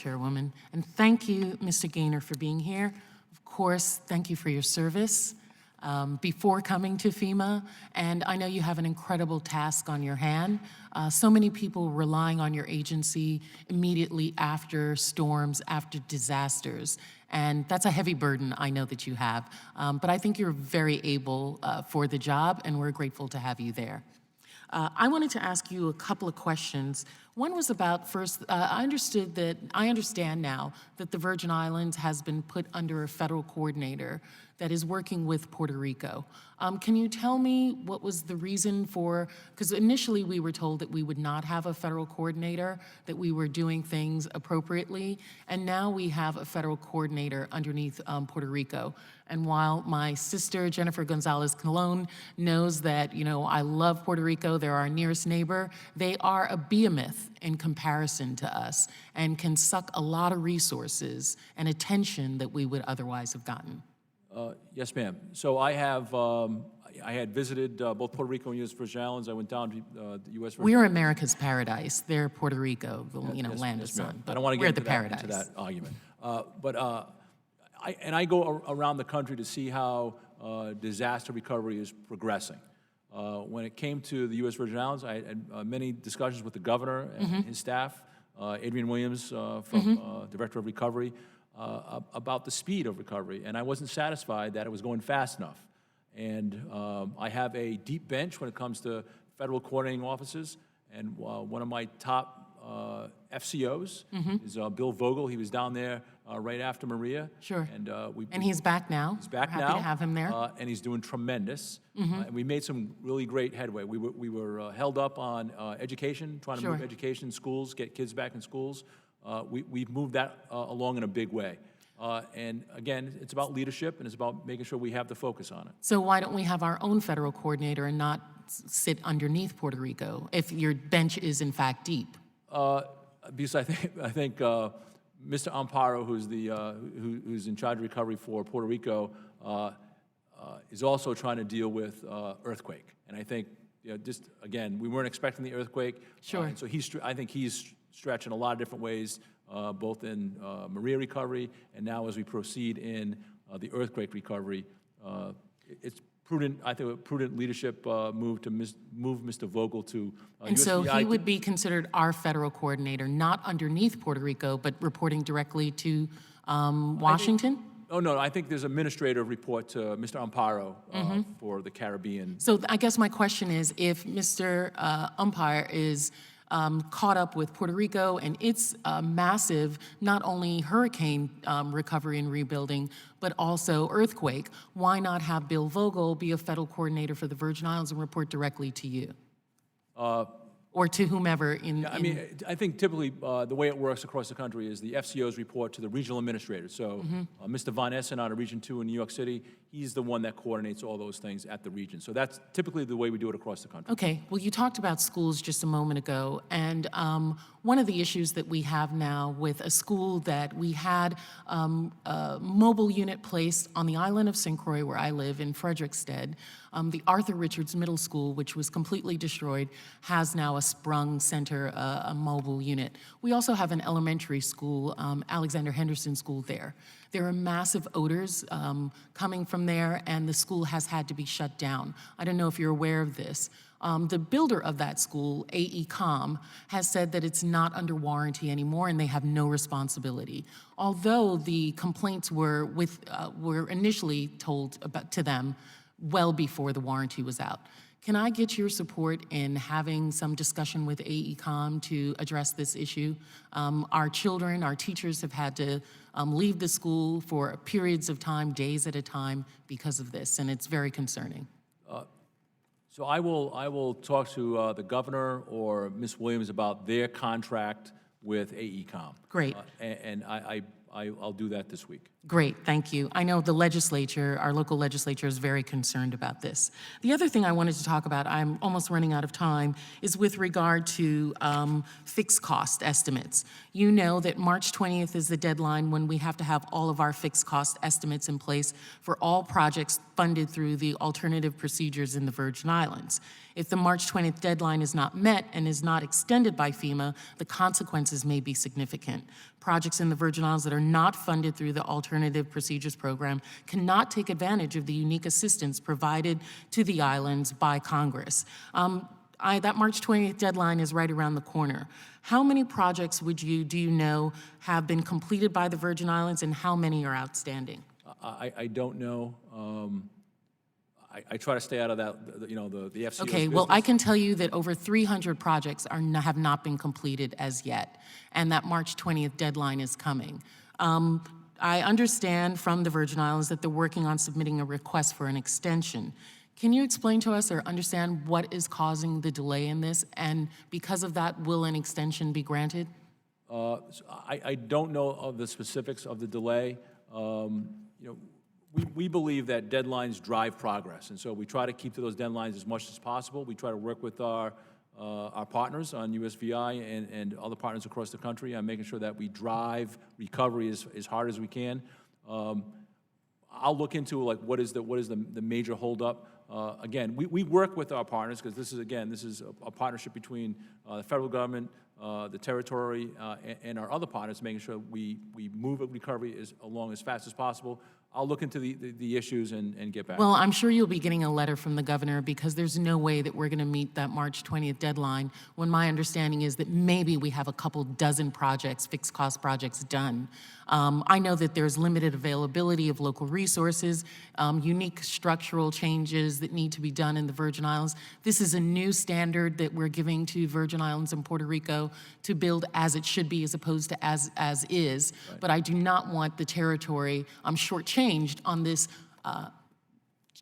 Chairwoman. And thank you, Mr. Gaynor, for being here. Of course, thank you for your service before coming to FEMA. And I know you have an incredible task on your hand. So many people relying on your agency immediately after storms, after disasters. And that's a heavy burden I know that you have. But I think you're very able for the job, and we're grateful to have you there. I wanted to ask you a couple of questions. One was about, first, I understand now that the Virgin Islands has been put under a federal coordinator that is working with Puerto Rico. Can you tell me what was the reason for, because initially we were told that we would not have a federal coordinator, that we were doing things appropriately, and now we have a federal coordinator underneath Puerto Rico. And while my sister, Jennifer Gonzalez-Colon, knows that, you know, I love Puerto Rico, they're our nearest neighbor, they are a behemoth in comparison to us and can suck a lot of resources and attention that we would otherwise have gotten. Yes, ma'am. So I had visited both Puerto Rico and U.S. Virgin Islands. I went down to the U.S. Virgin We're America's paradise. They're Puerto Rico, the land of yes, sun. I don't want to get into that argument. I go around the country to see how disaster recovery is progressing. When it came to the U.S. Virgin Islands, I had many discussions with the governor and his staff, Adrian Williams from Director of Recovery, about the speed of recovery, and I wasn't satisfied that it was going fast enough. And I have a deep bench when it comes to federal coordinating offices, and one of my top FCOs is Bill Vogel. He was down there right after Maria. Sure. And he's back now. He's back We're now. happy to have him there. And he's doing tremendous. And we made some really great headway. We were held up on education, trying to move education in schools, get kids back in schools. We've moved that along in a big way. And again, it's about leadership, and it's about making sure we have the focus on it. So why don't we have our own federal coordinator and not sit underneath Puerto Rico if your bench is in fact deep? Because I think Mr. Amparo, who's in charge of recovery for Puerto Rico, is also trying to deal with earthquake. And I think, just again, we weren't expecting the earthquake. Sure. And so I think he's stretching a lot of different ways, both in Maria recovery and now as we proceed in the earthquake recovery. It's prudent, I think, a prudent leadership move to move Mr. Vogel to And so he would be considered our federal coordinator, not underneath Puerto Rico, but reporting directly to Washington? I think there's an administrative report to Mr. Amparo for the Caribbean. So I guess my question is, if Mr. Umpire is caught up with Puerto Rico and its massive, not only hurricane recovery and rebuilding, but also earthquake, why not have Bill Vogel be a federal coordinator for the Virgin Islands and report directly to you? Or to whomever I think typically the way it works across the country is the FCOs report to the regional administrators. So Mr. Von Essen out of Region 2 in New York City, he's the one that coordinates all those things at the region. So that's typically the way we do it across the country. Okay, well, you talked about schools just a moment ago, and one of the issues that we have now with a school that we had a mobile unit placed on the island of St. Croix, where I live in Frederickstead, the Arthur Richards Middle School, which was completely destroyed, has now a sprung center, a mobile unit. We also have an elementary school, Alexander Henderson School there. There are massive odors coming from there, and the school has had to be shut down. I don't know if you're aware of this. The builder of that school, AECOM, has said that it's not under warranty anymore and they have no responsibility. Although the complaints were initially told to them well before the warranty was out. Can I get your support in having some discussion with AECOM to address this issue? Our children, our teachers have had to leave the school for periods of time, days at a time, because of this, and it's very concerning. So I will talk to the governor or Ms. Williams about their contract with AECOM. Great. And I'll do that this week. Great, thank you. I know the legislature, our local legislature, is very concerned about this. The other thing I wanted to talk about, I'm almost running out of time, is with regard to fixed cost estimates. You know that March 20th is the deadline when we have to have all of our fixed cost estimates in place for all projects funded through the alternative procedures in the Virgin Islands. If the March 20th deadline is not met and is not extended by FEMA, the consequences may be significant. significant. Projects in the Virgin Islands that are not funded through the Alternative Procedures Program cannot take advantage of the unique assistance provided to the islands by Congress. That March 20th deadline is right around the corner. How many projects do you know have been completed by the Virgin Islands, and how many are outstanding? I don't know. I try to stay out of that, the FCO's Okay, well, I business. can tell you that over 300 projects have not been completed as yet, and that March 20th deadline is coming. I understand from the Virgin Islands that they're working on submitting a request for an extension. Can you explain to us or understand what is causing the delay in this, and because of that, will an extension be granted? I don't know of the specifics of the delay. We believe that deadlines drive progress, and so we try to keep to those deadlines as much as possible. We try to work with our partners on USVI and other partners across the country on making sure that we drive recovery as hard as we can. I'll look into what is the major holdup. Again, we work with our partners because this is a partnership between the federal government, the territory, and our other partners, making sure we move recovery along as fast as possible. I'll look into the issues and get back. Well, I'm sure you'll be getting a letter from the governor, because there's no way that we're going to meet that March 20th deadline, when my understanding is that maybe we have a couple dozen projects, fixed cost projects done. I know that there's limited availability of local resources, unique structural changes that need to be done in the Virgin Islands. This is a new standard that we're giving to Virgin Islands and Puerto Rico to build as it should be as opposed to as is. Right. But I do not want the territory shortchanged on this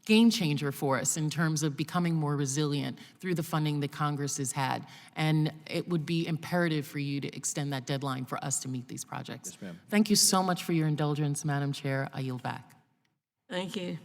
game changer for us in terms of becoming more resilient through the funding that Congress has had. And it would be imperative for you to extend that deadline for us to meet these projects. Yes, ma'am. Thank you so much for your indulgence, Madam Chair. I yield back. Thank you.